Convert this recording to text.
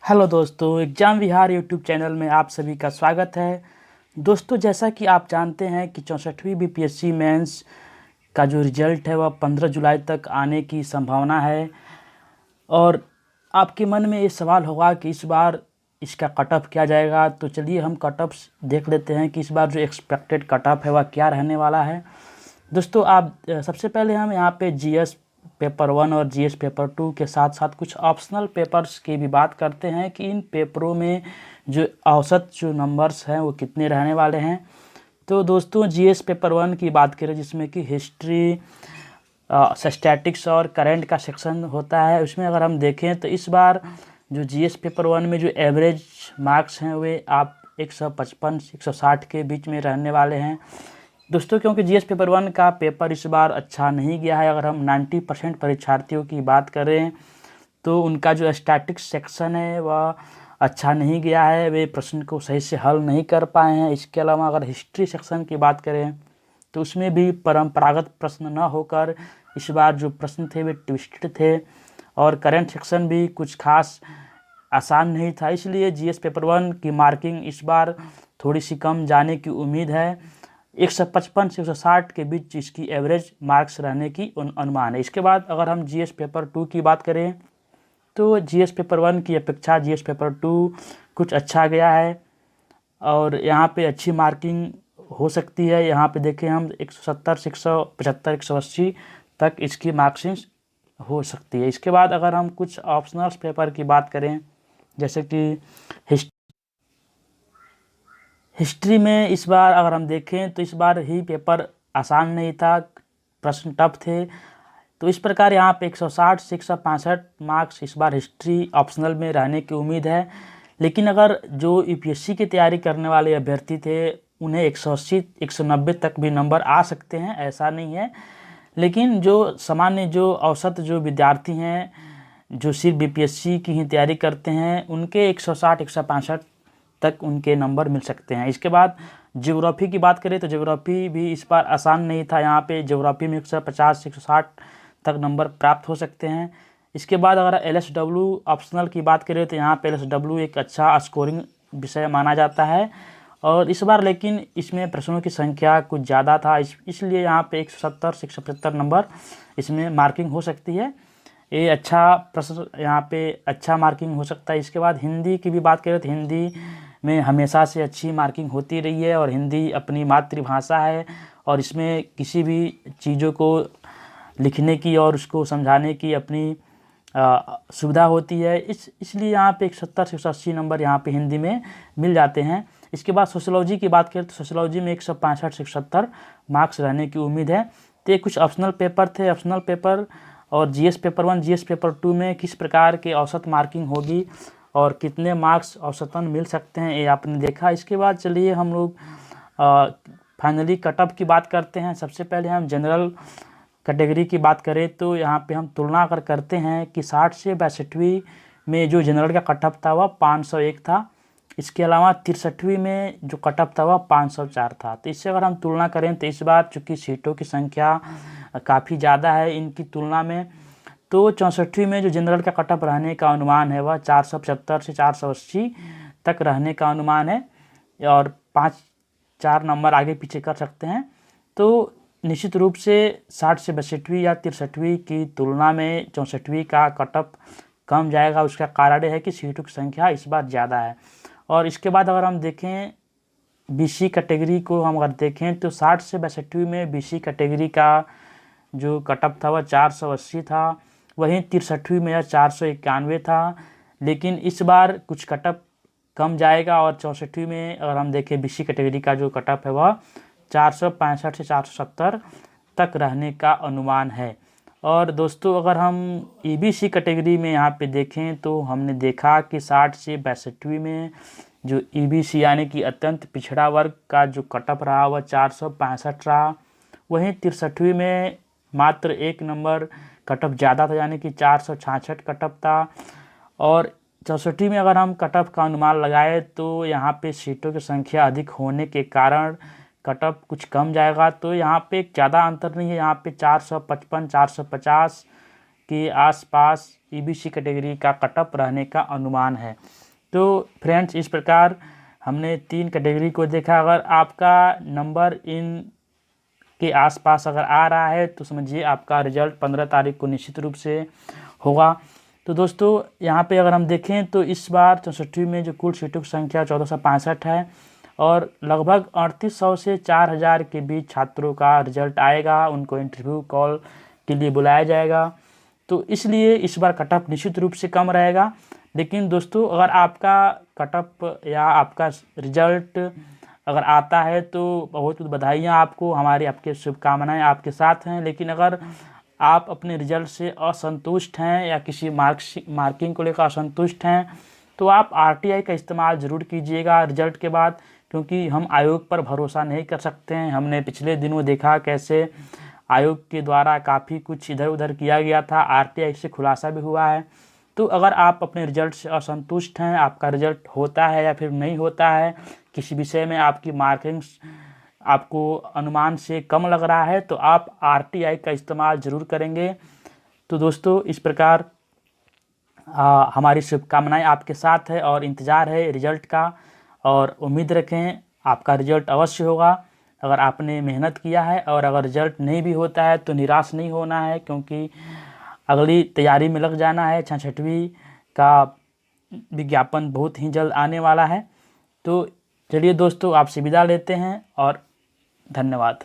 Hello दोस्तों, exam विहार YouTube channel में आप सभी का स्वागत है। दोस्तों, जैसा कि आप जानते हैं कि 64वीं बीपीएससी मेंस का जो रिज़ल्ट है वह 15 जुलाई तक आने की संभावना है। और आपके मन में ये सवाल होगा कि इस बार इसका कट ऑफ क्या जाएगा। तो चलिए हम कट ऑफ्स देख लेते हैं कि इस बार जो एक्सपेक्टेड कट ऑफ है वह क्या रहने वाला है। दोस्तों, आप सबसे पहले हम यहाँ पे जीएस पेपर 1 और जीएस पेपर 2 के साथ साथ कुछ ऑप्शनल पेपर्स की भी बात करते हैं कि इन पेपरों में जो औसत जो नंबर्स हैं वो कितने रहने वाले हैं। तो दोस्तों, जीएस पेपर 1 की बात करें जिसमें कि हिस्ट्री, स्टैटिक्स और करंट का सेक्शन होता है, उसमें अगर हम देखें तो इस बार जो जीएस पेपर 1 में जो एवरेज मार्क्स हैं वे आप 155 160 के बीच में रहने वाले हैं। दोस्तों, क्योंकि जीएस पेपर 1 का पेपर इस बार अच्छा नहीं गया है, अगर हम 90% परीक्षार्थियों की बात करें तो उनका जो स्टैटिक्स सेक्शन है वह अच्छा नहीं गया है, वे प्रश्न को सही से हल नहीं कर पाए हैं। इसके अलावा अगर हिस्ट्री सेक्शन की बात करें तो उसमें भी परंपरागत प्रश्न न होकर इस बार जो प्रश्न थे वे ट्विस्टेड थे, और करंट सेक्शन भी कुछ खास आसान नहीं था। इसलिए जीएस पेपर 1 की मार्किंग इस बार थोड़ी सी कम जाने की उम्मीद है। 155 से 160 के बीच इसकी एवरेज मार्क्स रहने की अनुमान है। इसके बाद अगर हम जीएस पेपर 2 की बात करें तो जीएस पेपर 1 की अपेक्षा जीएस पेपर 2 कुछ अच्छा गया है और यहाँ पे अच्छी मार्किंग हो सकती है। यहाँ पे देखें हम 170 से 175 180 तक इसकी मार्क्सिंग हो सकती है। इसके बाद अगर हम कुछ ऑप्शनल पेपर की बात करें जैसे कि हिस्ट्री में इस बार अगर हम देखें तो इस बार ही पेपर आसान नहीं था, प्रश्न टफ थे। तो इस प्रकार यहाँ पे 160 से 165 मार्क्स इस बार हिस्ट्री ऑप्शनल में रहने की उम्मीद है। लेकिन अगर जो यूपीएससी की तैयारी करने वाले अभ्यर्थी थे उन्हें 180 190 तक भी नंबर आ सकते हैं, ऐसा नहीं है। लेकिन जो सामान्य जो औसत जो विद्यार्थी हैं जो सिर्फ बीपीएससी की ही तैयारी करते हैं उनके 160 165 तक उनके नंबर मिल सकते हैं। इसके बाद ज्योग्राफी की बात करें तो ज्योग्राफी भी इस बार आसान नहीं था। यहाँ पे ज्योग्राफी में 150 से 160 तक नंबर प्राप्त हो सकते हैं। इसके बाद अगर एलएसडब्ल्यू ऑप्शनल की बात करें तो यहाँ पे एलएसडब्ल्यू एक अच्छा स्कोरिंग विषय माना जाता है, और इस बार लेकिन इसमें प्रश्नों की संख्या कुछ ज़्यादा था, इसलिए यहाँ पे 170 से 175 नंबर इसमें मार्किंग हो सकती है। ये अच्छा प्रश्न यहाँ पे अच्छा मार्किंग हो सकता है। इसके बाद हिंदी की भी बात करें तो हिंदी में हमेशा से अच्छी मार्किंग होती रही है, और हिंदी अपनी मातृभाषा है और इसमें किसी भी चीज़ों को लिखने की और उसको समझाने की अपनी सुविधा होती है। इसलिए यहाँ पे 170 से 180 नंबर यहाँ पे हिंदी में मिल जाते हैं। इसके बाद सोशियोलॉजी की बात करें तो सोशियोलॉजी में 165 से 170 मार्क्स रहने की उम्मीद है। तो ये कुछ ऑप्शनल पेपर थे। ऑप्शनल पेपर और जीएस पेपर 1 जीएस पेपर 2 में किस प्रकार के औसत मार्किंग होगी और कितने मार्क्स औसतन मिल सकते हैं ये आपने देखा। इसके बाद चलिए हम लोग फाइनली कट ऑफ की बात करते हैं। सबसे पहले हम जनरल कैटेगरी की बात करें तो यहाँ पे हम तुलना अगर करते हैं कि 60 से 62वीं में जो जनरल का कट ऑफ था वह 501 था। इसके अलावा 63वीं में जो कट ऑफ था वह 504 था। तो इससे अगर हम तुलना करें तो इस बार चूँकि सीटों की संख्या काफ़ी ज़्यादा है इनकी तुलना में, तो 64वीं में जो जनरल का कट ऑफ रहने का अनुमान है वह 475 से 480 तक रहने का अनुमान है, और 5-4 नंबर आगे पीछे कर सकते हैं। तो निश्चित रूप से 60 से 62वीं या 63वीं की तुलना में 64वीं का कट ऑफ कम जाएगा। उसका कारण है कि सीटों की संख्या इस बार ज़्यादा है। और इसके बाद अगर हम देखें बीसी कैटेगरी को, हम अगर देखें तो 60 से 62वीं में बीसी कैटेगरी का जो कट ऑफ था वह 480 था, वहीं 63वीं में 491 था। लेकिन इस बार कुछ कट ऑफ कम जाएगा, और 64वीं में अगर हम देखें बीसी कैटेगरी का जो कट ऑफ है वह 465 से 470 तक रहने का अनुमान है। और दोस्तों, अगर हम ईबीसी कैटेगरी में यहाँ पे देखें तो हमने देखा कि 60 से 62वीं में जो ईबीसी यानी कि अत्यंत पिछड़ा वर्ग का जो कट ऑफ रहा वह 465 रहा। वहीं 63वीं में मात्र 1 नंबर कट ऑफ ज़्यादा था यानी कि 466 कट ऑफ था। और 64वीं में अगर हम कट ऑफ का अनुमान लगाए तो यहाँ पे सीटों की संख्या अधिक होने के कारण कट ऑफ कुछ कम जाएगा। तो यहाँ पे ज़्यादा अंतर नहीं है, यहाँ पे 455 450 के आसपास ईबीसी कैटेगरी का कटअप रहने का अनुमान है। तो फ्रेंड्स, इस प्रकार हमने 3 कैटेगरी को देखा। अगर आपका नंबर इन के आसपास अगर आ रहा है तो समझिए आपका रिजल्ट 15 तारीख को निश्चित रूप से होगा। तो दोस्तों, यहाँ पे अगर हम देखें तो इस बार 64वीं में जो कुल सीटों की संख्या 1465 है और लगभग 3800 से 4000 के बीच छात्रों का रिजल्ट आएगा। उनको इंटरव्यू कॉल के लिए बुलाया जाएगा। तो इसलिए इस बार कटअप निश्चित रूप से कम रहेगा। लेकिन दोस्तों, अगर आपका कटअप या आपका रिजल्ट अगर आता है तो बहुत बहुत बधाइयाँ आपको, हमारी आपके शुभकामनाएं आपके साथ हैं। लेकिन अगर आप अपने रिजल्ट से असंतुष्ट हैं या किसी मार्किंग को लेकर असंतुष्ट हैं तो आप आरटीआई का इस्तेमाल ज़रूर कीजिएगा रिजल्ट के बाद, क्योंकि हम आयोग पर भरोसा नहीं कर सकते हैं। हमने पिछले दिनों देखा कैसे आयोग के द्वारा काफ़ी कुछ इधर उधर किया गया था, आरटीआई से खुलासा भी हुआ है। तो अगर आप अपने रिजल्ट से असंतुष्ट हैं, आपका रिजल्ट होता है या फिर नहीं होता है, किसी विषय में आपकी मार्किंग्स आपको अनुमान से कम लग रहा है, तो आप आरटीआई का इस्तेमाल ज़रूर करेंगे। तो दोस्तों, इस प्रकार हमारी शुभकामनाएं आपके साथ है और इंतज़ार है रिजल्ट का, और उम्मीद रखें आपका रिजल्ट अवश्य होगा अगर आपने मेहनत किया है। और अगर रिजल्ट नहीं भी होता है तो निराश नहीं होना है, क्योंकि अगली तैयारी में लग जाना है। 66वीं का विज्ञापन बहुत ही जल्द आने वाला है। तो चलिए दोस्तों, आपसे विदा लेते हैं और धन्यवाद।